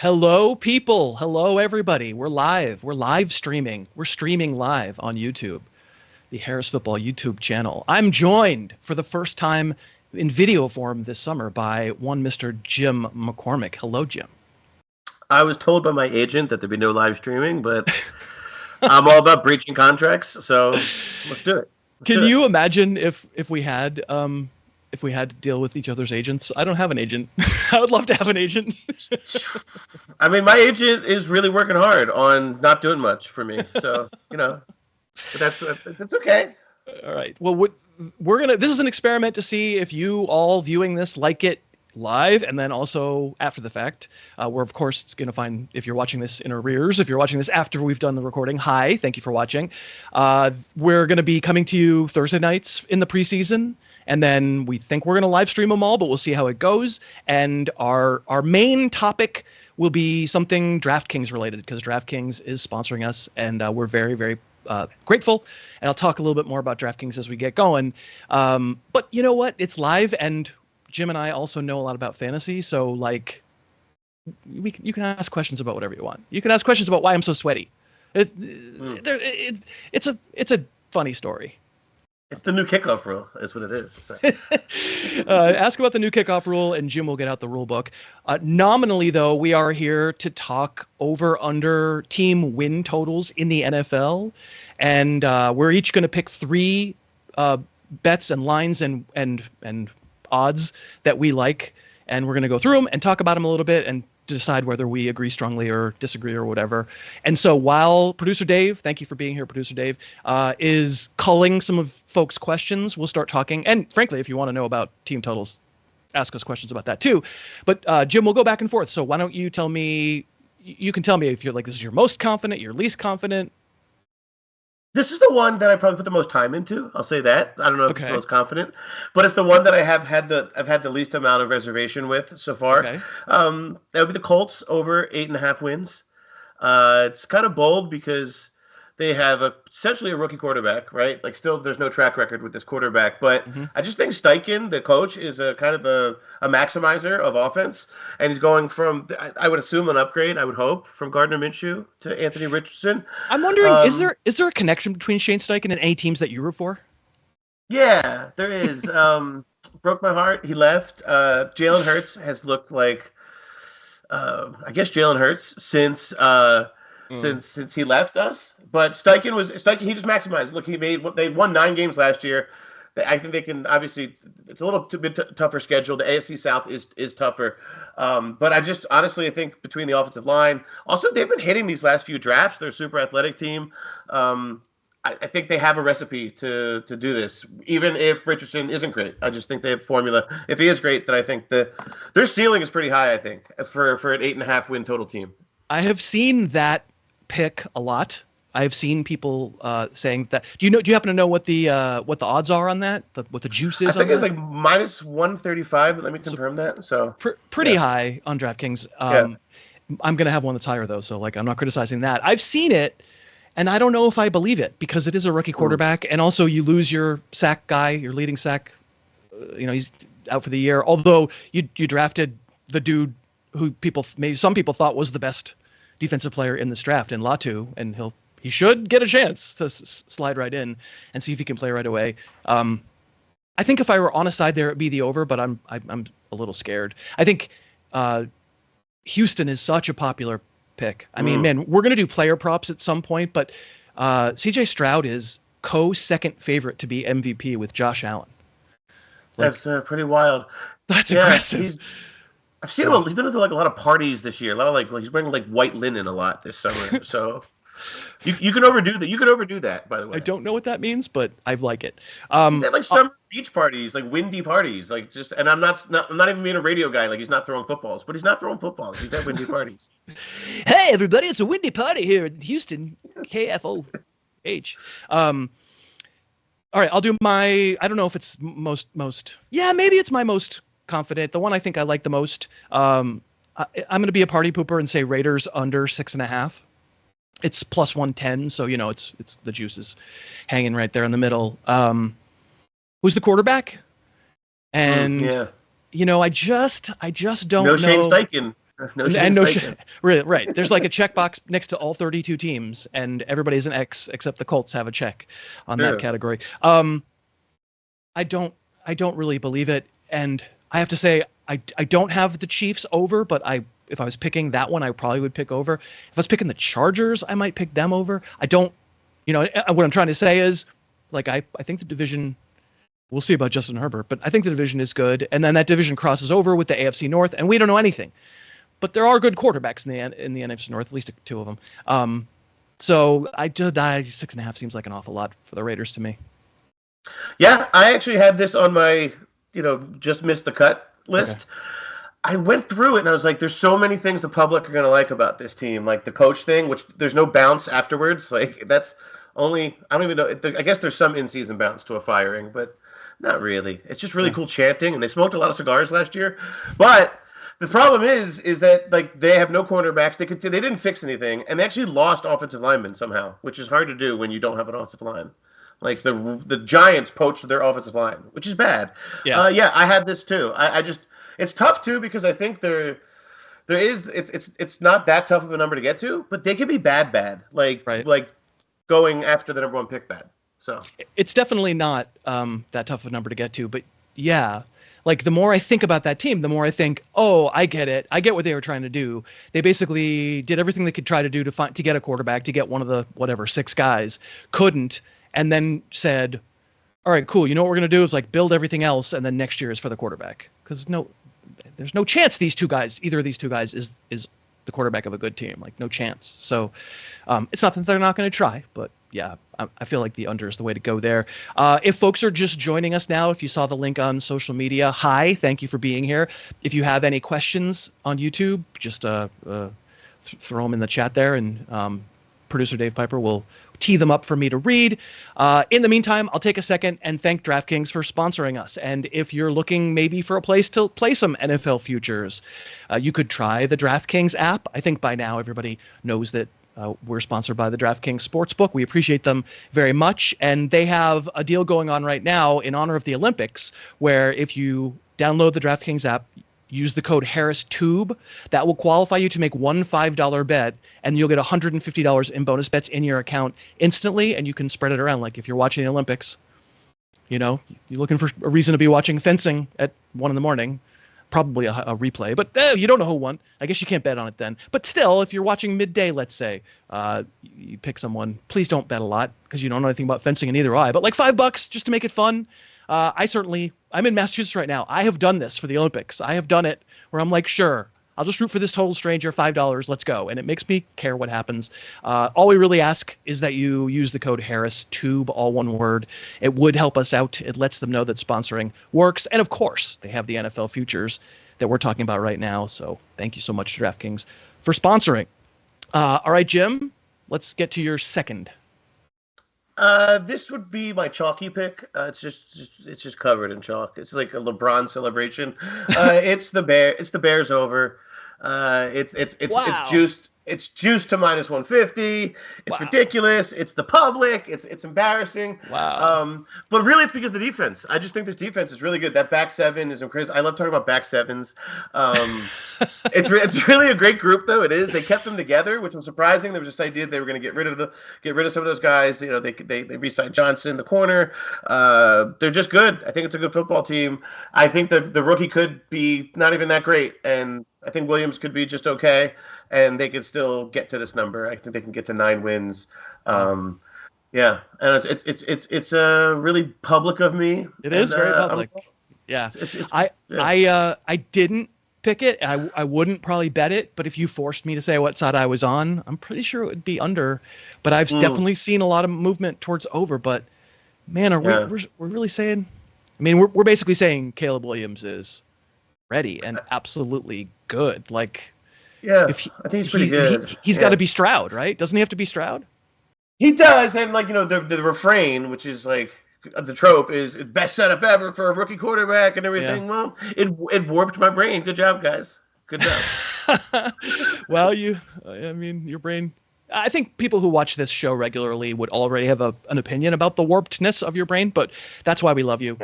Hello, people. Hello, everybody. We're live. We're live streaming. We're streaming live on YouTube, the Harris Football YouTube channel. I'm joined for the first time in video form this summer by one Mr. Jim McCormick. Hello, Jim. I was told by my agent that there'd be no live streaming, but I'm all about breaching contracts, so let's do it. Can you imagine if we had to deal with each other's agents? I don't have an agent. I would love to have an agent. I mean, my agent is really working hard on not doing much for me, so but that's okay. All right. Well, this is an experiment to see if you all viewing this like it live and then also after the fact. We're of course going to find, if you're watching this in arrears, if you're watching this after we've done the recording, hi, thank you for watching. We're going to be coming to you Thursday nights in the preseason, and then we think we're going to live stream them all, but we'll see how it goes. And our main topic will be something DraftKings related, because DraftKings is sponsoring us, and we're very, very grateful. And I'll talk a little bit more about DraftKings as we get going. But you know what? It's live, and Jim and I also know a lot about fantasy, so like, you can ask questions about whatever you want. You can ask questions about why I'm so sweaty. It's a funny story. It's the new kickoff rule, is what it is. So. Ask about the new kickoff rule, and Jim will get out the rule book. Nominally, though, we are here to talk over/under team win totals in the NFL, and we're each going to pick three bets and lines and odds that we like, and we're going to go through them and talk about them a little bit and decide whether we agree strongly or disagree or whatever. And so while producer Dave, thank you for being here, producer Dave, is culling some of folks' questions, we'll start talking. And frankly, if you want to know about team totals, ask us questions about that too. But Jim, we'll go back and forth. So why don't you tell me, you can tell me if you're like, this is your most confident, your least confident. This is the one that I probably put the most time into. I'll say that. I don't know if it's the most confident, but it's the one that I've had the least amount of reservation with so far. Okay. That would be the Colts over 8.5 wins. It's kind of bold because they have essentially a rookie quarterback, right? Like, still, there's no track record with this quarterback, but I just think Steichen, the coach, is a kind of a maximizer of offense, and he's going from, I would assume, an upgrade, I would hope, from Gardner Minshew to Anthony Richardson. I'm wondering, is there a connection between Shane Steichen and any teams that you root for? Yeah, there is. Broke my heart. He left. Jalen Hurts has looked like, I guess, Jalen Hurts since he left us. But Steichen he just maximized. Look, they won 9 games last year. I think they can, obviously, it's a little bit tougher schedule. The AFC South is tougher. But I just honestly, I think between the offensive line, also they've been hitting these last few drafts. They're a super athletic team. I think they have a recipe to do this, even if Richardson isn't great. I just think they have formula. If he is great, then I think their ceiling is pretty high, I think, for an 8.5 win total team. I have seen that pick a lot. I've seen people saying that. Do you happen to know what the odds are on that? What the juice is? I think it's like minus 135. But let me confirm that. So pretty high on DraftKings. I'm gonna have one that's higher though, so like I'm not criticizing that. I've seen it, and I don't know if I believe it because it is a rookie quarterback, and also you lose your sack guy, your leading sack. He's out for the year. Although you drafted the dude who some people thought was the best defensive player in this draft in Latu, and he should get a chance to slide right in and see if he can play right away. I think if I were on a side there, it'd be the over, but I'm a little scared. I think Houston is such a popular pick. I mean, man, we're gonna do player props at some point, but CJ Stroud is co-second favorite to be MVP with Josh Allen. That's pretty wild. That's aggressive. I've seen him. He's been to like a lot of parties this year. A lot of he's wearing like white linen a lot this summer. So you can overdo that. You can overdo that, by the way. I don't know what that means, but I like it. He's at like summer beach parties, like windy parties, like just. And I'm not even being a radio guy. Like, he's not throwing footballs, but he's not throwing footballs. He's at windy parties. Hey everybody, it's a windy party here in Houston. KFOH. All right, I'll do my. I don't know if it's most. Yeah, maybe it's my most confident. The one I think I like the most. I'm going to be a party pooper and say Raiders under 6.5. It's plus 110, so it's the juice is hanging right there in the middle. Who's the quarterback? And I just don't know. Shane Steichen. No And Shane Steichen. really, right. There's like a checkbox next to all 32 teams, and everybody's an X except the Colts have a check on that category. I don't really believe it, and I have to say I don't have the Chiefs over, but if I was picking that one, I probably would pick over. If I was picking the Chargers, I might pick them over. I don't, what I'm trying to say is, like, I think the division. We'll see about Justin Herbert, but I think the division is good, and then that division crosses over with the AFC North, and we don't know anything. But there are good quarterbacks in the NFC North, at least two of them. So I just 6.5 seems like an awful lot for the Raiders to me. Yeah, I actually had this on my, just missed the cut list. Okay. I went through it and I was like, there's so many things the public are going to like about this team. Like the coach thing, which there's no bounce afterwards. Like that's only, I don't even know. I guess there's some in-season bounce to a firing, but not really. It's just really cool chanting, and they smoked a lot of cigars last year. But the problem is that like they have no cornerbacks. They didn't fix anything, and they actually lost offensive linemen somehow, which is hard to do when you don't have an offensive line. Like the Giants poached their offensive line, which is bad. Yeah, I had this too. I just it's tough too because I think it's not that tough of a number to get to, but they can be bad. Like going after the number one pick bad. So it's definitely not that tough of a number to get to, but yeah. Like the more I think about that team, the more I think, oh, I get it. I get what they were trying to do. They basically did everything they could try to do to get a quarterback, to get one of the 6 guys. Couldn't, and then said, all right, cool. You know what we're gonna do is like build everything else, and then next year is for the quarterback. Because there's no chance either of these two guys is the quarterback of a good team. Like no chance. So it's not that they're not going to try, but yeah, I feel like the under is the way to go there. If folks are just joining us now, if you saw the link on social media, hi, thank you for being here. If you have any questions on YouTube, just throw them in the chat there, and producer Dave Piper will tee them up for me to read. In the meantime, I'll take a second and thank DraftKings for sponsoring us. And if you're looking maybe for a place to play some NFL futures, you could try the DraftKings app. I think by now everybody knows that we're sponsored by the DraftKings Sportsbook. We appreciate them very much. And they have a deal going on right now in honor of the Olympics, where if you download the DraftKings app, use the code HarrisTube, that will qualify you to make one $5 bet, and you'll get $150 in bonus bets in your account instantly, and you can spread it around. Like if you're watching the Olympics, you're looking for a reason to be watching fencing at 1 a.m, probably a replay, but you don't know who won. I guess you can't bet on it then. But still, if you're watching midday, let's say, you pick someone, please don't bet a lot because you don't know anything about fencing, and neither do I. But like $5 just to make it fun. I'm in Massachusetts right now. I have done this for the Olympics. I have done it where I'm like, sure, I'll just root for this total stranger, $5, let's go. And it makes me care what happens. All we really ask is that you use the code HarrisTube, all one word. It would help us out. It lets them know that sponsoring works. And of course, they have the NFL futures that we're talking about right now. So thank you so much, DraftKings, for sponsoring. All right, Jim, let's get to your second. This would be my chalky pick. It's just covered in chalk. It's like a LeBron celebration. It's the Bears over. It's juiced. It's juiced to minus 150. It's ridiculous. It's the public. It's embarrassing. Wow. But really, it's because of the defense. I just think this defense is really good. That back seven is incredible. I love talking about back sevens. It's really a great group, though. It is. They kept them together, which was surprising. There was this idea they were going to get rid of some of those guys. They re-signed Johnson in the corner. They're just good. I think it's a good football team. I think the rookie could be not even that great, and I think Williams could be just okay. And they could still get to this number. I think they can get to 9 wins. Yeah, and it's really public of me. It is very public. Yeah, I didn't pick it. I wouldn't probably bet it. But if you forced me to say what side I was on, I'm pretty sure it would be under. But I've definitely seen a lot of movement towards over. But man, we're really saying? I mean, we're basically saying Caleb Williams is ready and absolutely good. Like. Yeah, I think he's pretty good. He's got to be Stroud, right? Doesn't he have to be Stroud? He does, and the refrain, which is like the trope, is best setup ever for a rookie quarterback and everything. Yeah. Well, it warped my brain. Good job, guys. Good job. Well, your brain. I think people who watch this show regularly would already have an opinion about the warpedness of your brain, but that's why we love you.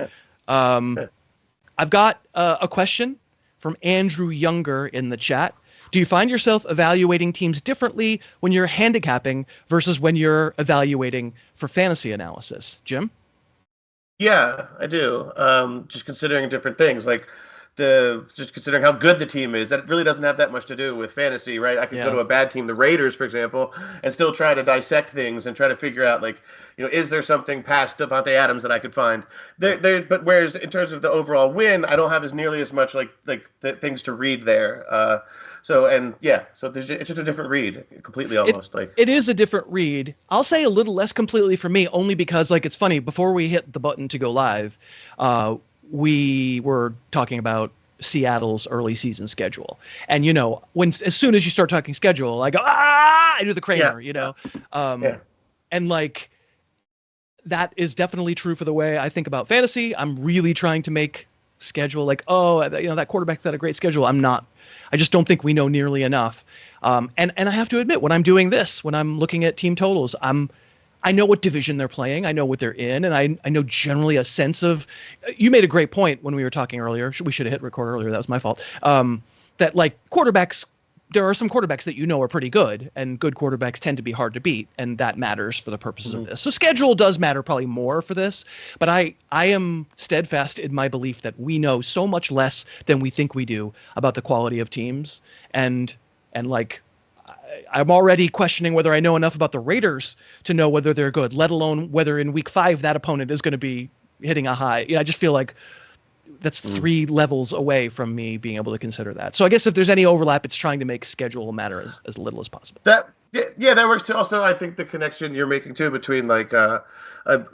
I've got a question from Andrew Younger in the chat. Do you find yourself evaluating teams differently when you're handicapping versus when you're evaluating for fantasy analysis? Jim? Yeah, I do. Just considering different things, like just considering how good the team is. That really doesn't have that much to do with fantasy, right? I could go Yeah. to a bad team, the Raiders, for example, and still try to dissect things and try to figure out, like, is there something past Devontae Adams that I could find? But whereas in terms of the overall win, I don't have as nearly as much things to read there. So it's just a different read, completely almost. It is a different read. I'll say a little less completely for me, only because it's funny. Before we hit the button to go live, we were talking about Seattle's early season schedule, and as soon as you start talking schedule, I go I do the Kramer, and that is definitely true for the way I think about fantasy. I'm really trying to make schedule that quarterback had a great schedule. I just don't think we know nearly enough. And I have to admit, when I'm doing this, when I'm looking at team totals, I know what division they're playing. I know what they're in. And I know generally a sense of, you made a great point when we were talking earlier. We should have hit record earlier. That was my fault. That quarterbacks, there are some quarterbacks that are pretty good, and good quarterbacks tend to be hard to beat, and that matters for the purposes of this. So schedule does matter probably more for this, but I am steadfast in my belief that we know so much less than we think we do about the quality of teams, and I'm already questioning whether I know enough about the Raiders to know whether they're good, let alone whether in week 5 that opponent is going to be hitting a high. I just feel like that's 3 levels away from me being able to consider that. So I guess if there's any overlap, it's trying to make schedule matter as little as possible. That works too. Also, I think the connection you're making too between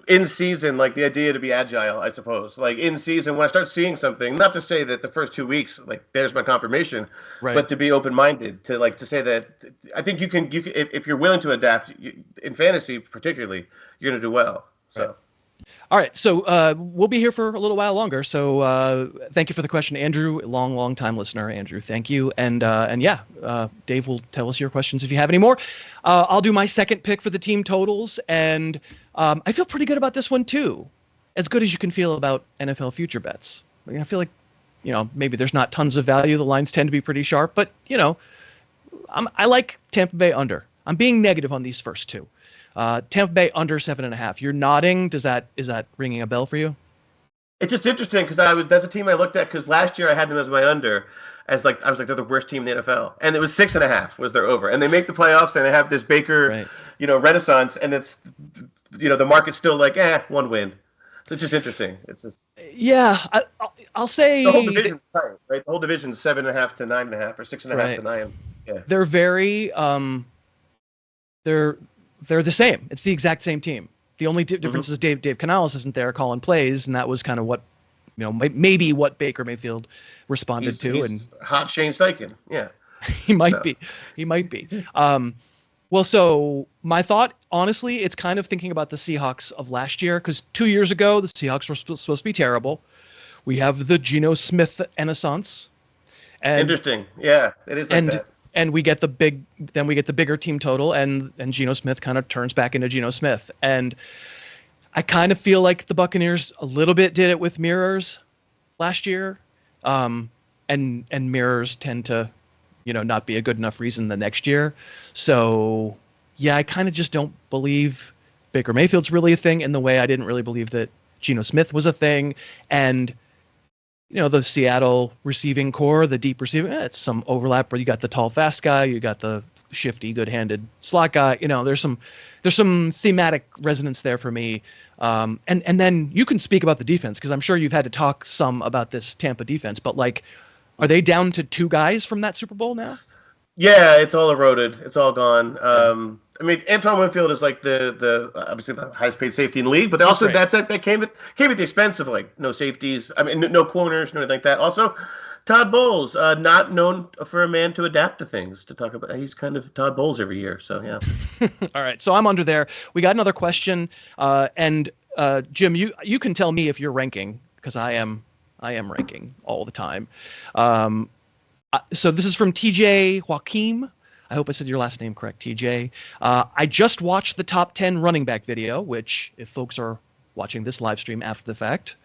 in season, the idea to be agile, I suppose. In season, when I start seeing something, not to say that the first 2 weeks, there's my confirmation, right, but to be open-minded, to say that I think you can if you're willing to adapt in fantasy, particularly, you're going to do well. So. Right. All right, so we'll be here for a little while longer. So thank you for the question, Andrew. Long time listener, Andrew. Thank you. And Dave will tell us your questions if you have any more. I'll do my second pick for the team totals, and I feel pretty good about this one too. As good as you can feel about NFL future bets. I feel like, maybe there's not tons of value. The lines tend to be pretty sharp, but I like Tampa Bay under. I'm being negative on these first two. Tampa Bay under 7.5. You're nodding. Is that ringing a bell for you? It's just interesting because that's a team I looked at because last year I had them as my under, I was like they're the worst team in the NFL, and it was 6.5 was their over, and they make the playoffs and they have this Baker, renaissance, and it's the market's still one win. So it's just interesting. It's just I'll say the whole division's tight, right? The whole division's 7.5 to 9.5 or 6.5 to 9. Yeah, they're very they're the same. It's the exact same team. The only difference is Dave Canales isn't there calling plays, and that was kind of what, maybe what Baker Mayfield responded to. He's hot Shane Steichen. Yeah, he might be. He might be. Well, so my thought, honestly, it's kind of thinking about the Seahawks of last year, because 2 years ago the Seahawks were supposed to be terrible. We have the Geno Smith renaissance. Interesting. Yeah, it is like that. And we get the bigger team total, and Geno Smith kind of turns back into Geno Smith. And I kind of feel like the Buccaneers a little bit did it with mirrors last year. And mirrors tend to, not be a good enough reason the next year. So I kind of just don't believe Baker Mayfield's really a thing in the way I didn't really believe that Geno Smith was a thing. And the Seattle receiving core, the deep receiving, it's some overlap where you got the tall, fast guy, you got the shifty, good-handed slot guy. There's some thematic resonance there for me. And then you can speak about the defense, because I'm sure you've had to talk some about this Tampa defense, but are they down to 2 guys from that Super Bowl now? Yeah, it's all eroded. It's all gone. Antoine Winfield is the obviously the highest paid safety in the league, but also that came at the expense of no safeties. No corners, nothing like that. Also, Todd Bowles, not known for a man to adapt to things. To talk about, he's kind of Todd Bowles every year. So yeah. All right, so I'm under there. We got another question, and Jim, you can tell me if you're ranking, because I am ranking all the time. So this is from TJ Joaquim. I hope I said your last name correct, TJ. I just watched the top 10 running back video, which, if folks are watching this live stream after the fact,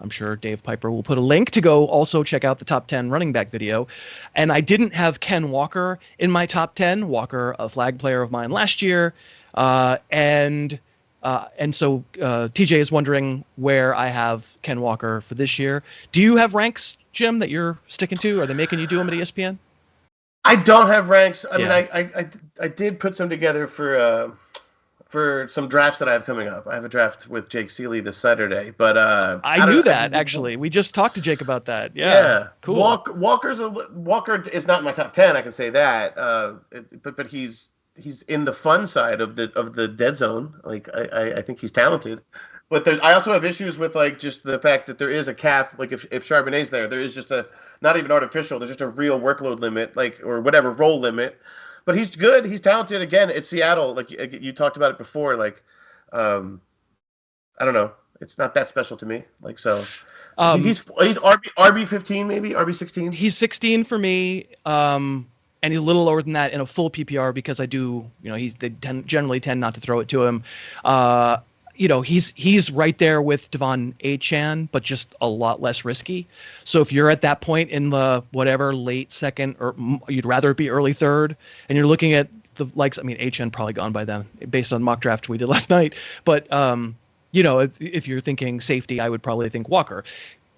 I'm sure Dave Piper will put a link to go also check out the top 10 running back video. And I didn't have Ken Walker in my top 10. Walker, a flag player of mine last year. And so TJ is wondering where I have Ken Walker for this year. Do you have ranks, Jim, that you're sticking to? Are they making you do them at ESPN? I don't have ranks. I mean, I did put some together for some drafts that I have coming up. I have a draft with Jake Seeley this Saturday, but I knew that actually. We just talked to Jake about that. Yeah, cool. Walker is not in my top 10. I can say that. But he's in the fun side of the dead zone. Like I think he's talented. But I also have issues with like just the fact that there is a cap. Like if Charbonnet's there is just a not even artificial. There's just a real workload limit, like or whatever role limit. But he's good. He's talented. Again, it's Seattle. Like you talked about it before. Like I don't know. It's not that special to me. Like so, he's RB 15 maybe RB 16. He's 16 for me. And he's a little lower than that in a full PPR because I do. They generally tend not to throw it to him. He's right there with Devon Achane, but just a lot less risky. So if you're at that point in the whatever late second, or you'd rather it be early third, and you're looking at the likes, I mean, Achane probably gone by then based on mock draft we did last night. But if you're thinking safety, I would probably think Walker.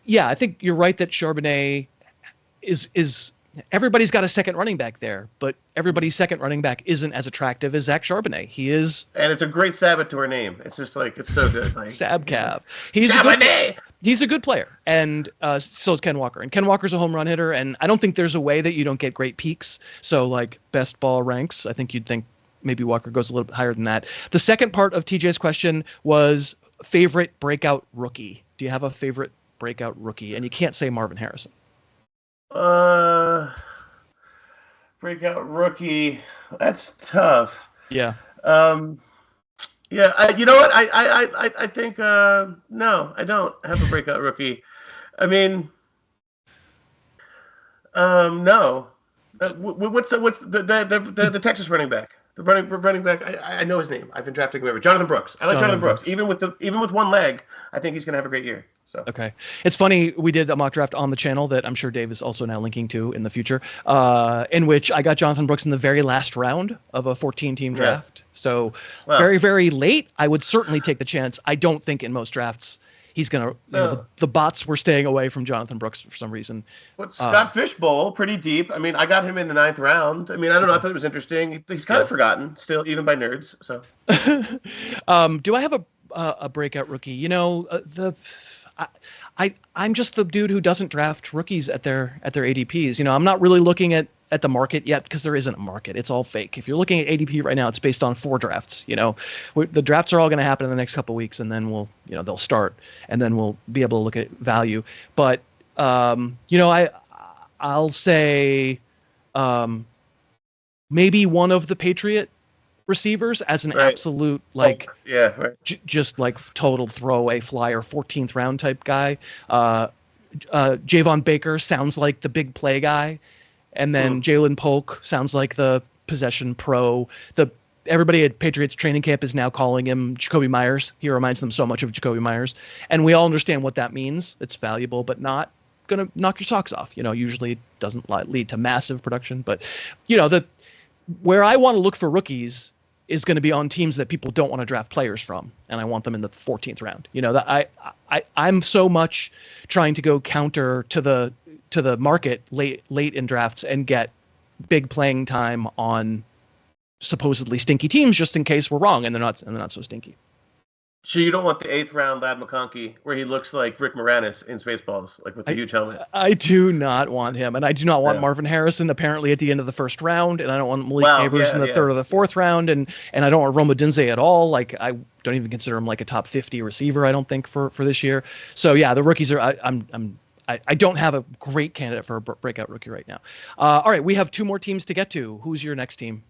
Yeah, I think you're right that Charbonnet is. Everybody's got a second running back there, but everybody's second running back isn't as attractive as Zach Charbonnet. He is, and it's a great saboteur name. It's just like it's so good. Like, Sabcav. He's a good player, and so is Ken Walker. And Ken Walker's a home run hitter, and I don't think there's a way that you don't get great peaks. So like best ball ranks, I think you'd think maybe Walker goes a little bit higher than that. The second part of TJ's question was favorite breakout rookie. Do you have a favorite breakout rookie? And you can't say Marvin Harrison. Breakout rookie. That's tough. Yeah. Yeah. You know what? I think no, I don't have a breakout rookie. I mean, no. What's the Texas running back? The running back. I know his name. I've been drafting him ever. Jonathan Brooks. I like Jonathan Brooks. Even with one leg, I think he's gonna have a great year. So. Okay. It's funny, we did a mock draft on the channel that I'm sure Dave is also now linking to in the future, in which I got Jonathan Brooks in the very last round of a 14-team draft. So very, very late. I would certainly take the chance. I don't think in most drafts he's going to – the bots were staying away from Jonathan Brooks for some reason. But Scott Fishbowl, pretty deep. I mean, I got him in the 9th round. I mean, I don't know. I thought it was interesting. He's kind of forgotten still, even by nerds. So, do I have a breakout rookie? I'm just the dude who doesn't draft rookies at their ADPs. I'm not really looking at the market yet because there isn't a market. It's all fake. If you're looking at ADP right now, it's based on 4 drafts. The drafts are all going to happen in the next couple of weeks, and then they'll start, and then we'll be able to look at value. But I'll say maybe one of the Patriot receivers as an absolute just like total throwaway flyer 14th round type guy. Javon Baker sounds like the big play guy, and then Jalen Polk sounds like the possession pro. Everybody at Patriots training camp is now calling him Jacoby Myers. He reminds them so much of Jacoby Myers, and we all understand what that means. It's valuable, but not gonna knock your socks off. Usually it doesn't lead to massive production, but where I want to look for rookies is going to be on teams that people don't want to draft players from, and I want them in the 14th round. I'm so much trying to go counter to the market late in drafts and get big playing time on supposedly stinky teams, just in case we're wrong and they're not so stinky. So you don't want the 8th round Lad McConkey where he looks like Rick Moranis in Spaceballs, like with the huge helmet. I do not want him, and I do not want Marvin Harrison apparently at the end of the 1st round, and I don't want Malik Neighbors in the 3rd or the 4th round, and I don't want Rome Odunze at all. Like I don't even consider him like a top 50 receiver. I don't think for this year. So yeah, the rookies are. I don't have a great candidate for a breakout rookie right now. All right, we have 2 more teams to get to. Who's your next team?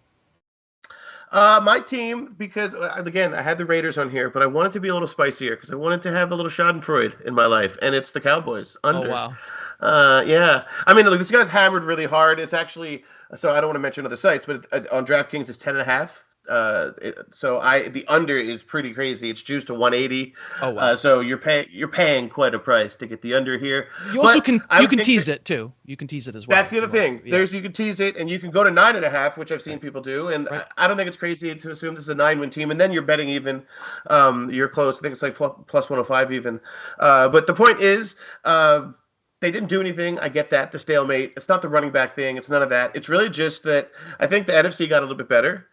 My team, because again, I had the Raiders on here, but I wanted to be a little spicier because I wanted to have a little Schadenfreude in my life, and it's the Cowboys. Under. Oh, wow. Yeah. I mean, look, this guy's hammered really hard. It's actually, so I don't want to mention other sites, but on DraftKings, it's 10.5 So the under is pretty crazy. It's juiced to 180. Oh wow. So you're paying quite a price to get the under here. You also But can I you would can think tease it too. You can tease it as well. that's the other thing. Yeah. You can tease it, and you can go to 9.5, which I've seen people do. And Right. I don't think it's crazy to assume this is a 9-win team, and then you're betting even. You're close. I think it's like plus 105 even. But the point is, they didn't do anything. I get that, the stalemate. It's not the running back thing. It's none of that. It's really just that I think the NFC got a little bit better.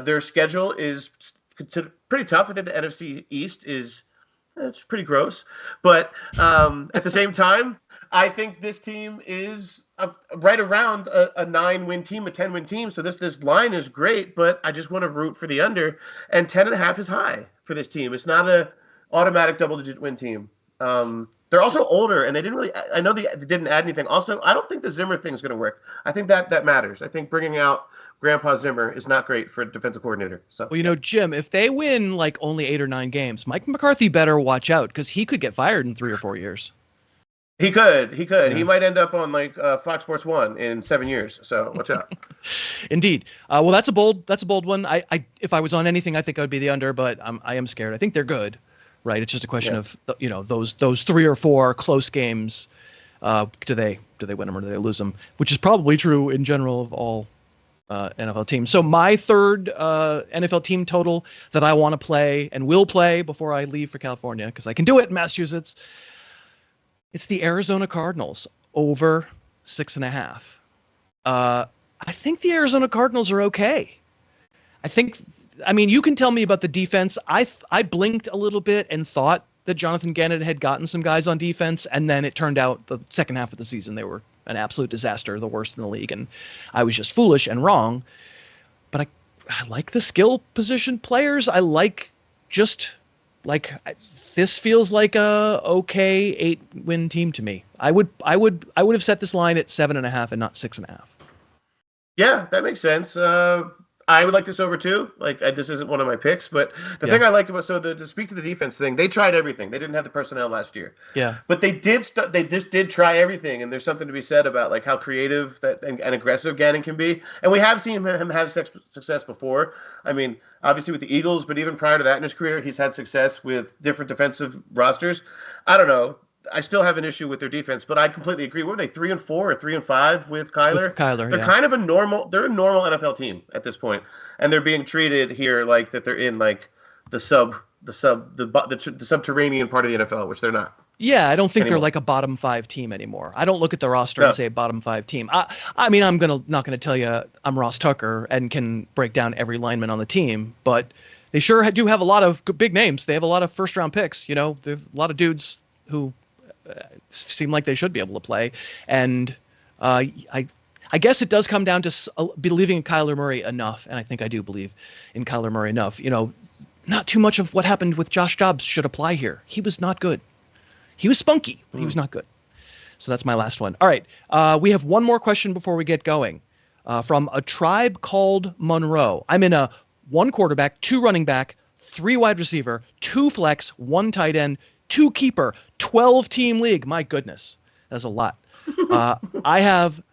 Their schedule is considered pretty tough. I think the NFC East it's pretty gross. But at the same time, I think this team is right around a 9-win team, a 10-win team. So this line is great, but I just want to root for the under. And 10.5 is high for this team. It's not a automatic double-digit win team. They're also older, and they didn't really. I know they didn't add anything. Also, I don't think the Zimmer thing is going to work. I think that matters. I think bringing out Grandpa Zimmer is not great for a defensive coordinator. So, well, Jim, if they win like only 8 or 9 games, Mike McCarthy better watch out because he could get fired in 3 or 4 years. He could. Yeah. He might end up on like Fox Sports 1 in 7 years. So watch out. Indeed. Well, that's a bold one. I if I was on anything, I think I would be the under, but I am scared. I think they're good. Right, it's just a question of those 3 or 4 close games. Do they win them or do they lose them? Which is probably true in general of all NFL teams. So my third NFL team total that I want to play and will play before I leave for California because I can do it in Massachusetts. It's the Arizona Cardinals over 6.5. I think the Arizona Cardinals are okay. I mean, you can tell me about the defense. I blinked a little bit and thought that Jonathan Gannon had gotten some guys on defense, and then it turned out the second half of the season they were an absolute disaster, the worst in the league, and I was just foolish and wrong. But I like the skill position players. I like this feels like a okay 8-win team to me. I would have set this line at 7.5 and not 6.5. Yeah, that makes sense. I would like this over too. This isn't one of my picks, but the thing I like about to speak to the defense thing, they tried everything. They didn't have the personnel last year. Yeah, but they just did try everything, and there's something to be said about like how creative and aggressive Gannon can be. And we have seen him have success before. I mean, obviously with the Eagles, but even prior to that in his career, he's had success with different defensive rosters. I don't know. I still have an issue with their defense, but I completely agree. What were they, 3-4 or 3-5 with Kyler? With Kyler, they're kind of a normal NFL team at this point, and they're being treated here like that they're in like the subterranean part of the NFL, which they're not. Yeah, I don't think they're like a bottom 5 team anymore. I don't look at the roster and say bottom 5 team. I mean, I'm not gonna tell you I'm Ross Tucker and can break down every lineman on the team, but they sure do have a lot of big names. They have a lot of first round picks. They have a lot of dudes who seem like they should be able to play, and I guess it does come down to believing in Kyler Murray enough, and I think I do believe in Kyler Murray enough. Not too much of what happened with Josh Dobbs should apply here. He was not good. He was spunky, but he was not good. So that's my last one. All right, we have one more question before we get going. From A Tribe Called Monroe. I'm in a 1 quarterback, 2 running back, 3 wide receiver, 2 flex, 1 tight end, 2 keeper, 12-team league. My goodness, that's a lot. I have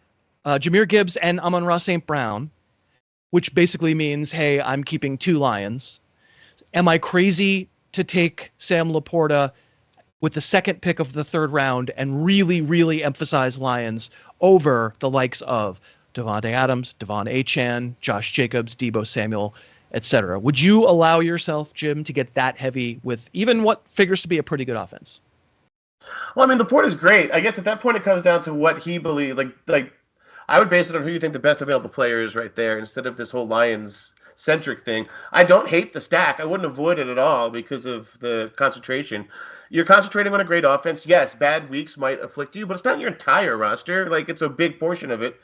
Jahmyr Gibbs and Amon-Ra St. Brown, which basically means, hey, I'm keeping 2 Lions. Am I crazy to take Sam Laporta with the second pick of the 3rd round and really, really emphasize Lions over the likes of Devontae Adams, Devon Achane, Josh Jacobs, Deebo Samuel, etc.? Would you allow yourself, Jim, to get that heavy with even what figures to be a pretty good offense? Well, I mean, Laporta's great. I guess at that point it comes down to what he believes. Like I would base it on who you think the best available player is right there instead of this whole Lions-centric thing. I don't hate the stack. I wouldn't avoid it at all because of the concentration. You're concentrating on a great offense. Yes, bad weeks might afflict you, but it's not your entire roster. Like, it's a big portion of it.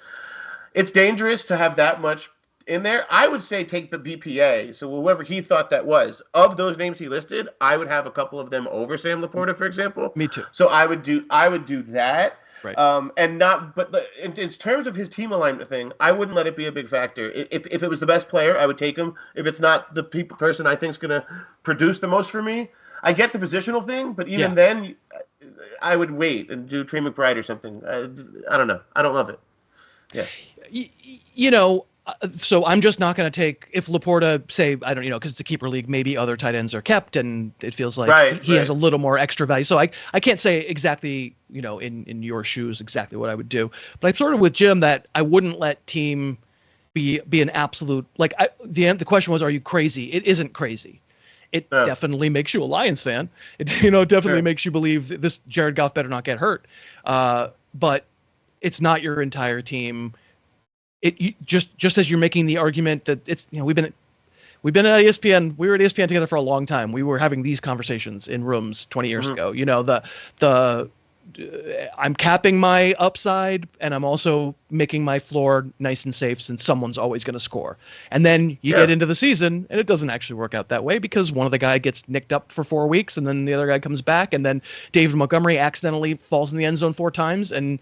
It's dangerous to have that much in there. I would say take the BPA. So whoever he thought that was, of those names he listed, I would have a couple of them over Sam Laporta, for example. Me too. So I would do that. Right. And not, but in terms of his team alignment thing, I wouldn't let it be a big factor. If it was the best player, I would take him. If it's not the person I think is going to produce the most for me, I get the positional thing, but even then, I would wait and do Trey McBride or something. I don't know. I don't love it. Yeah. So I'm just not going to take, if Laporta, say, I don't, because it's a keeper league, maybe other tight ends are kept and it feels like he has a little more extra value. So I can't say exactly, in your shoes, exactly what I would do. But I'm sort of with Jim that I wouldn't let team be an absolute, the question was, are you crazy? It isn't crazy. It definitely makes you a Lions fan. It definitely makes you believe that this Jared Goff better not get hurt. But it's not your entire team. Just as you're making the argument that it's, we've been at ESPN. We were at ESPN together for a long time. We were having these conversations in rooms 20 years ago. I'm capping my upside and I'm also making my floor nice and safe since someone's always going to score. And then you get into the season and it doesn't actually work out that way because one of the guy gets nicked up for 4 weeks and then the other guy comes back and then David Montgomery accidentally falls in the end zone 4 times and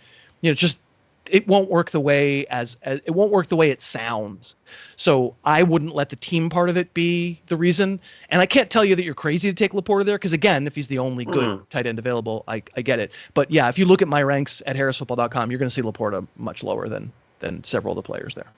it won't work the way it won't work the way it sounds. So I wouldn't let the team part of it be the reason. And I can't tell you that you're crazy to take Laporta there because again, if he's the only good tight end available, I get it. But yeah, if you look at my ranks at harrisfootball.com, you're going to see Laporta much lower than several of the players there.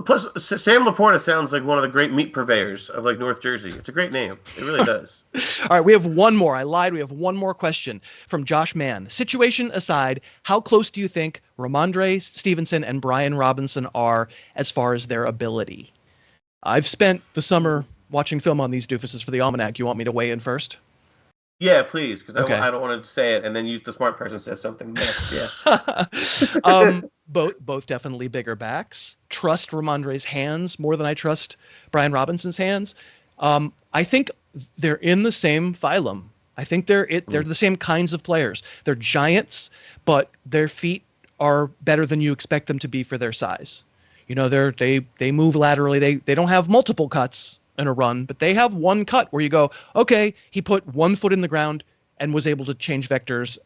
Plus, Sam Laporta sounds like one of the great meat purveyors of North Jersey. It's a great name. It really does. All right, we have one more. I lied. We have one more question from Josh Mann. Situation aside, how close do you think Ramondre Stevenson and Brian Robinson are as far as their ability? I've spent the summer watching film on these doofuses for the Almanac. You want me to weigh in first? Yeah, please, because I don't want to say it and then the smart person says something next. Yeah. Both definitely bigger backs. Trust Ramondre's hands more than I trust Brian Robinson's hands. I think they're in the same phylum. I think they're the same kinds of players. They're giants, but their feet are better than you expect them to be for their size. They move laterally. They don't have multiple cuts in a run, but they have one cut where you go, okay, he put 1 foot in the ground and was able to change vectors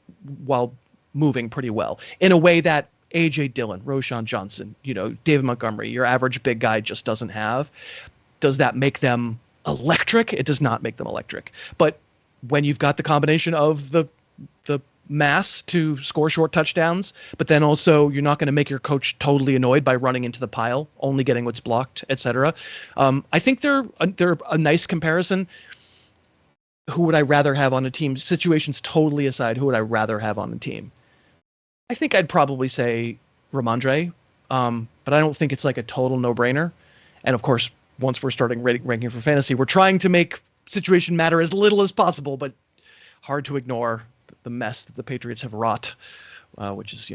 while moving pretty well in a way that A.J. Dillon, Roschon Johnson, David Montgomery, your average big guy just doesn't have. Does that make them electric? It does not make them electric. But when you've got the combination of the mass to score short touchdowns, but then also you're not going to make your coach totally annoyed by running into the pile, only getting what's blocked, etc. I think they're a nice comparison. Who would I rather have on a team? Situations totally aside, who would I rather have on a team? I think I'd probably say Ramondre, but I don't think it's like a total no-brainer. And of course, once we're starting ranking for fantasy, we're trying to make situation matter as little as possible, but hard to ignore the mess that the Patriots have wrought, which is,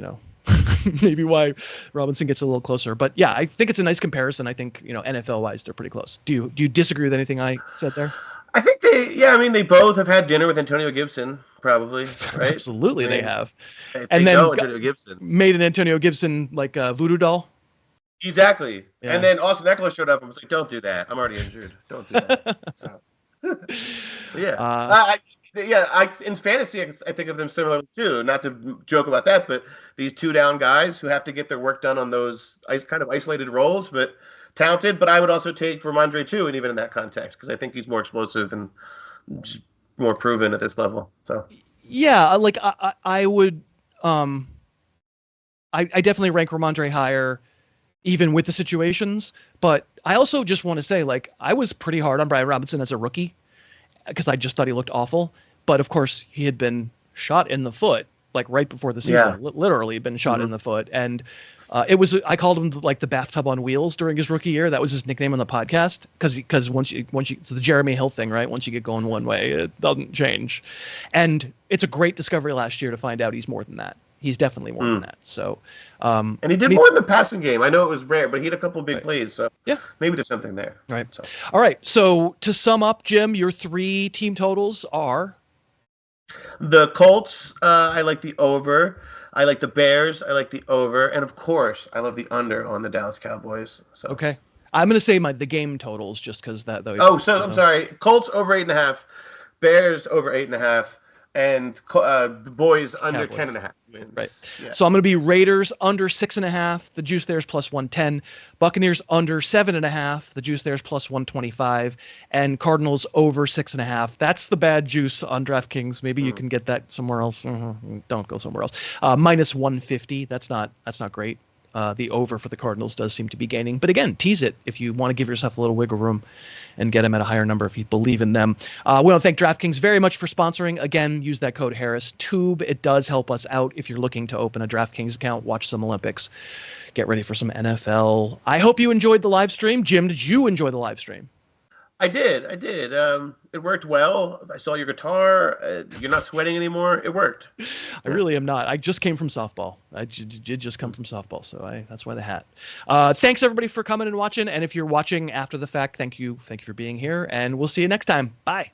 maybe why Robinson gets a little closer. But yeah, I think it's a nice comparison. I think, NFL-wise, they're pretty close. Do you disagree with anything I said there? I think they both have had dinner with Antonio Gibson, probably, right? Absolutely, they have. And then Antonio Gibson made an Antonio Gibson like a voodoo doll. Exactly. Yeah. And then Austin Eckler showed up and was like, "Don't do that. I'm already injured. Don't do that." So yeah. In fantasy, I think of them similarly too. Not to joke about that, but these 2 down guys who have to get their work done on those kind of isolated roles, but talented. But I would also take Ramondre too, and even in that context, because I think he's more explosive and just more proven at this level. So yeah, I would. I definitely rank Ramondre higher, even with the situations. But I also just want to say, I was pretty hard on Brian Robinson as a rookie because I just thought he looked awful. But of course, he had been shot in the foot, right before the season, literally been shot in the foot. And I called him the bathtub on wheels during his rookie year. That was his nickname on the podcast because once you, it's the Jeremy Hill thing, right? Once you get going one way, it doesn't change. And it's a great discovery last year to find out he's more than that. He's definitely more than that. So, and he did more in the passing game. I know it was rare, but he had a couple of big plays. So yeah, maybe there's something there. Right. So. All right. So to sum up, Jim, your 3 team totals are the Colts. I like the over. I like the Bears. I like the over, and of course, I love the under on the Dallas Cowboys. So okay. I'm going to say the game totals just because that though. I'm sorry. Colts over 8.5, Bears over 8.5. And the boys under Cowboys. 10.5 wins. Right. Yeah. So I'm going to be Raiders under 6.5. The juice there's plus 110. Buccaneers under 7.5. The juice there's plus 125. And Cardinals over 6.5. That's the bad juice on DraftKings. Maybe you can get that somewhere else. Don't go somewhere else. Minus 150. That's not great. the over for the Cardinals does seem to be gaining. But again, tease it if you want to give yourself a little wiggle room and get them at a higher number if you believe in them. We want to thank DraftKings very much for sponsoring. Again, use that code HarrisTube. It does help us out if you're looking to open a DraftKings account, watch some Olympics, get ready for some NFL. I hope you enjoyed the live stream. Jim, did you enjoy the live stream? I did. It worked well. I saw your guitar. You're not sweating anymore. It worked. I really am not. I just came from softball. I did just come from softball, so that's why the hat. Thanks everybody for coming and watching. And if you're watching after the fact, thank you for being here. And we'll see you next time. Bye.